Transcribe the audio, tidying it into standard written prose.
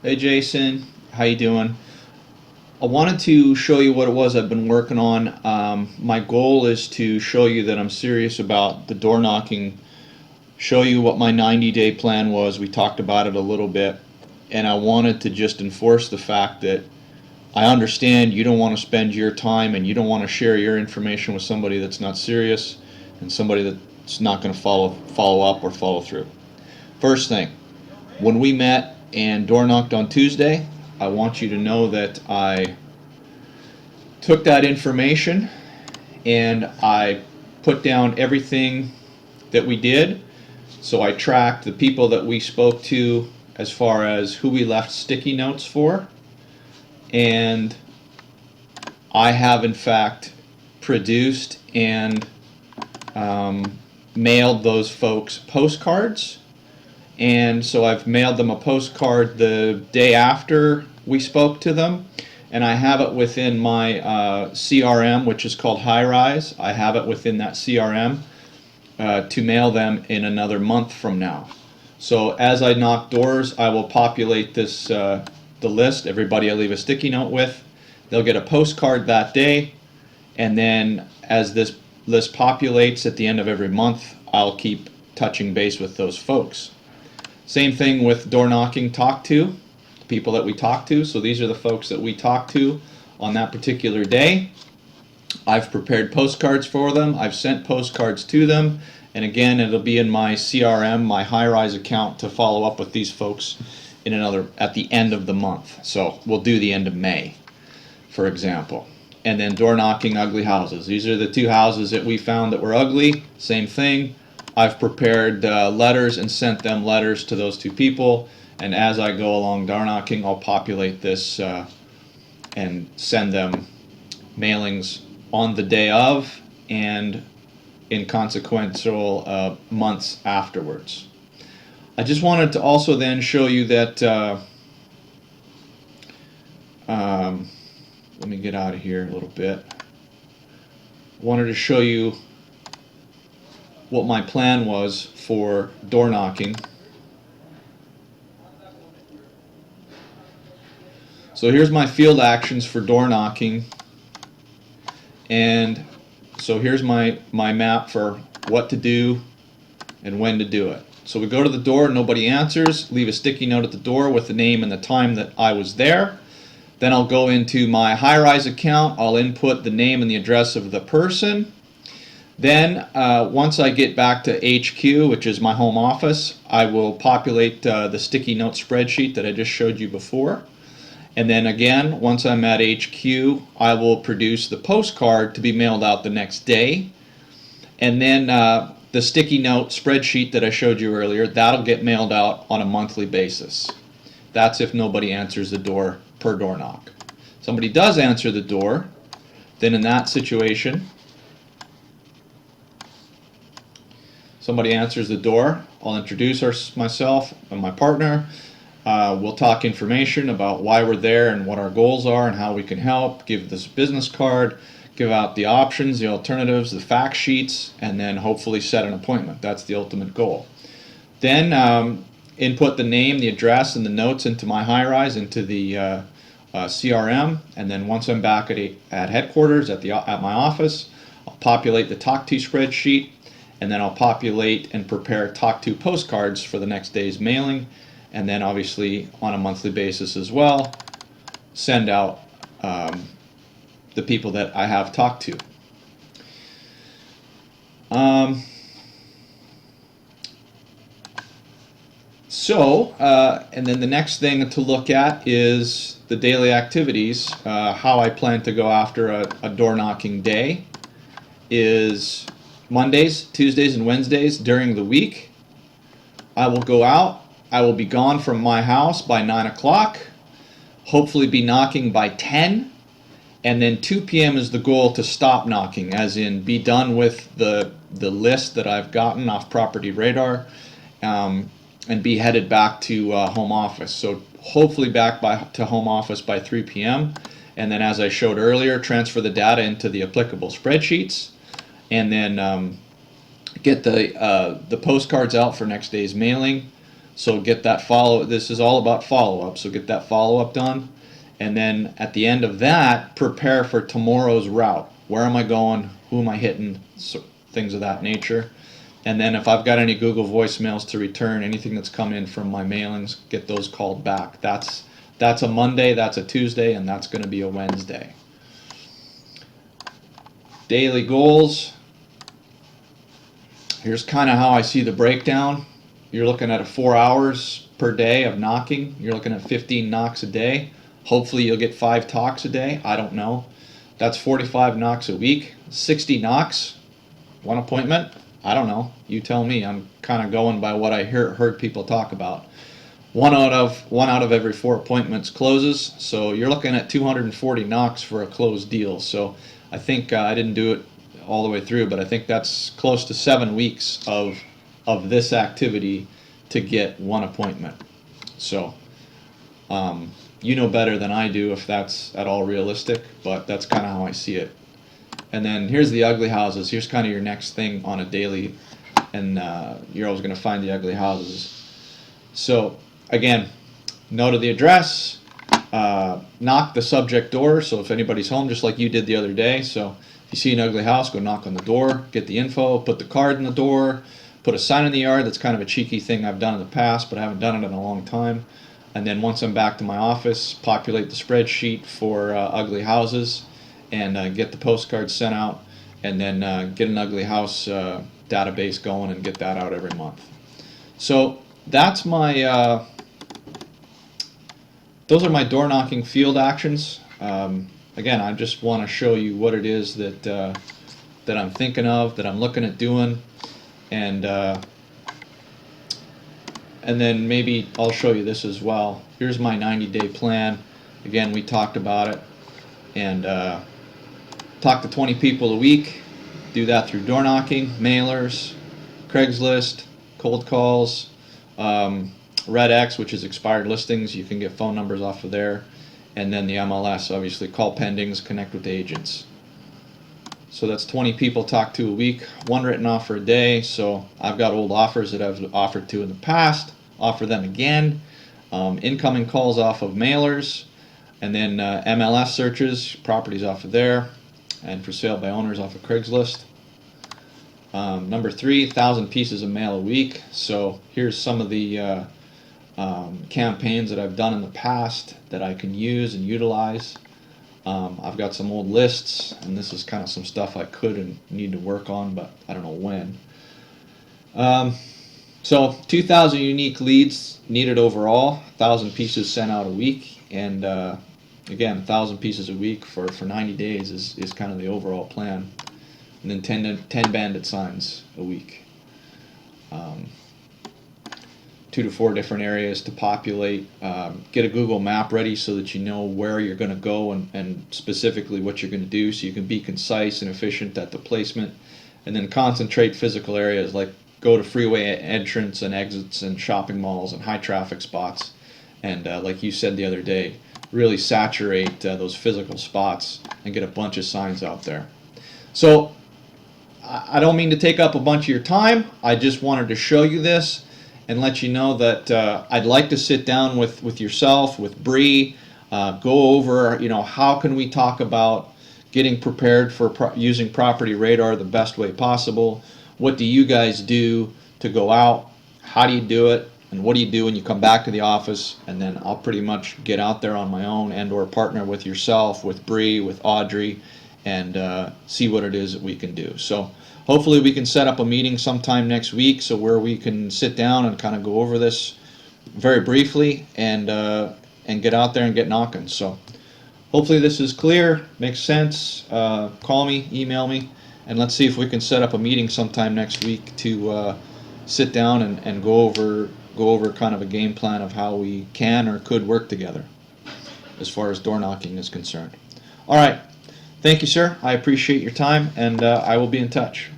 Hey Jason, how you doing? I wanted to show you what it was I've been working on. My goal is to show you that I'm serious about the door knocking, show you what my 90-day plan was. We talked about it a little bit, and I wanted to just enforce the fact that I understand you don't want to spend your time and you don't want to share your information with somebody that's not serious and somebody that's not going to follow up or follow through. First thing, when we met and door knocked on Tuesday, I want you to know that I took that information and I put down everything that we did. So I tracked the people that we spoke to as far as who we left sticky notes for. And I have, in fact, produced and mailed those folks postcards. And so I've mailed them a postcard the day after we spoke to them, and I have it within my CRM, which is called HighRise. I have it within that CRM to mail them in another month from now. So as I knock doors, I will populate this the list. Everybody I leave a sticky note with, they'll get a postcard that day, and then as this list populates at the end of every month, I'll keep touching base with those folks. Same thing with door knocking, talk to, the people that we talk to. So these are the folks that we talk to on that particular day. I've prepared postcards for them. I've sent postcards to them. And again, it'll be in my CRM, my HighRise account, to follow up with these folks at the end of the month. So we'll do the end of May, for example. And then door knocking, ugly houses. These are the two houses that we found that were ugly. Same thing. I've prepared letters and sent them letters to those two people, and as I go along door knocking, I'll populate this and send them mailings on the day of and in consequential months afterwards. I just wanted to also then show you that let me get out of here a little bit. I wanted to show you what my plan was for door knocking. So here's my field actions for door knocking, and so here's my map for what to do and when to do it. So we go to the door, nobody answers, leave a sticky note at the door with the name and the time that I was there. Then I'll go into my HighRise account, I'll input the name and the address of the person. Then once I get back to HQ, which is my home office, I will populate the sticky note spreadsheet that I just showed you before. And then again, once I'm at HQ, I will produce the postcard to be mailed out the next day. And then the sticky note spreadsheet that I showed you earlier, that'll get mailed out on a monthly basis. That's if nobody answers the door per door knock. Somebody does answer the door, then in that situation, somebody answers the door, I'll introduce myself and my partner. We'll talk information about why we're there and what our goals are and how we can help, give this business card, give out the options, the alternatives, the fact sheets, and then hopefully set an appointment. That's the ultimate goal. Then input the name, the address, and the notes into my HighRise, into the CRM, and then once I'm back at headquarters, at my office, I'll populate the Talk To spreadsheet, and then I'll populate and prepare Talk To postcards for the next day's mailing, and then obviously on a monthly basis as well, send out the people that I have talked to. And then the next thing to look at is the daily activities. How I plan to go after a door knocking day is Mondays, Tuesdays, and Wednesdays during the week. I will go out. I will be gone from my house by 9 o'clock, hopefully be knocking by 10, and then 2 p.m. is the goal to stop knocking, as in be done with the list that I've gotten off Property Radar, and be headed back to home office. So hopefully back to home office by 3 p.m. And then, as I showed earlier, transfer the data into the applicable spreadsheets, and then get the postcards out for next day's mailing. So get that follow. This is all about follow-up. So get that follow-up done, and then at the end of that, prepare for tomorrow's route. Where am I going? Who am I hitting? So, things of that nature. And then if I've got any Google voicemails to return, anything that's come in from my mailings, get those called back. That's a Monday, that's a Tuesday, and that's going to be a Wednesday. Daily goals. Here's kind of how I see the breakdown. You're looking at 4 hours per day of knocking. You're looking at 15 knocks a day. Hopefully you'll get 5 talks a day. I don't know. That's 45 knocks a week. 60 knocks. One appointment. I don't know. You tell me. I'm kind of going by what I heard people talk about. One out of every 4 appointments closes. So you're looking at 240 knocks for a closed deal. So I think I didn't do it all the way through, but I think that's close to 7 weeks of this activity to get 1 appointment. So you know better than I do if that's at all realistic, but that's kind of how I see it. And then here's the ugly houses. Here's kind of your next thing on a daily, and you're always going to find the ugly houses. So again, note of the address, knock the subject door. So if anybody's home, just like you did the other day. So if you see an ugly house, go knock on the door, get the info, put the card in the door, put a sign in the yard. That's kind of a cheeky thing I've done in the past, but I haven't done it in a long time. And then once I'm back to my office, populate the spreadsheet for ugly houses, and get the postcards sent out, and then get an ugly house database going and get that out every month. So that's my those are my door knocking field actions. Again, I just want to show you what it is that that I'm thinking of, that I'm looking at doing, and then maybe I'll show you this as well. Here's my 90-day plan. Again, we talked about it, and talk to 20 people a week. Do that through door knocking, mailers, Craigslist, cold calls, Red X, which is expired listings. You can get phone numbers off of there. And then the MLS, obviously, call pendings, connect with agents. So that's 20 people talked to a week, 1 written offer a day. So I've got old offers that I've offered to in the past, offer them again. Incoming calls off of mailers, and then MLS searches, properties off of there, and for sale by owners off of Craigslist. Number 3, 1,000 pieces of mail a week. So here's some of the campaigns that I've done in the past that I can use and utilize. I've got some old lists, and this is kind of some stuff I could and need to work on, but I don't know when. So 2,000 unique leads needed overall, 1,000 pieces sent out a week, and again, 1,000 pieces a week for 90 days is kind of the overall plan. And then 10 bandit signs a week. 2 to 4 different areas to populate. Get a Google map ready so that you know where you're going to go and specifically what you're going to do, so you can be concise and efficient at the placement. And then concentrate physical areas, like go to freeway entrance and exits and shopping malls and high traffic spots. And like you said the other day, really saturate those physical spots and get a bunch of signs out there. So I don't mean to take up a bunch of your time. I just wanted to show you this and let you know that I'd like to sit down with yourself, with Bree, go over, how can we talk about getting prepared for using Property Radar the best way possible. What do you guys do to go out? How do you do it? And what do you do when you come back to the office? And then I'll pretty much get out there on my own and or partner with yourself, with Bree, with Audrey, and see what it is that we can do. So hopefully we can set up a meeting sometime next week, so where we can sit down and kind of go over this very briefly and get out there and get knocking. So hopefully this is clear, makes sense. Call me, email me, and let's see if we can set up a meeting sometime next week to sit down and go over kind of a game plan of how we can or could work together as far as door knocking is concerned. All right. Thank you, sir. I appreciate your time, and I will be in touch.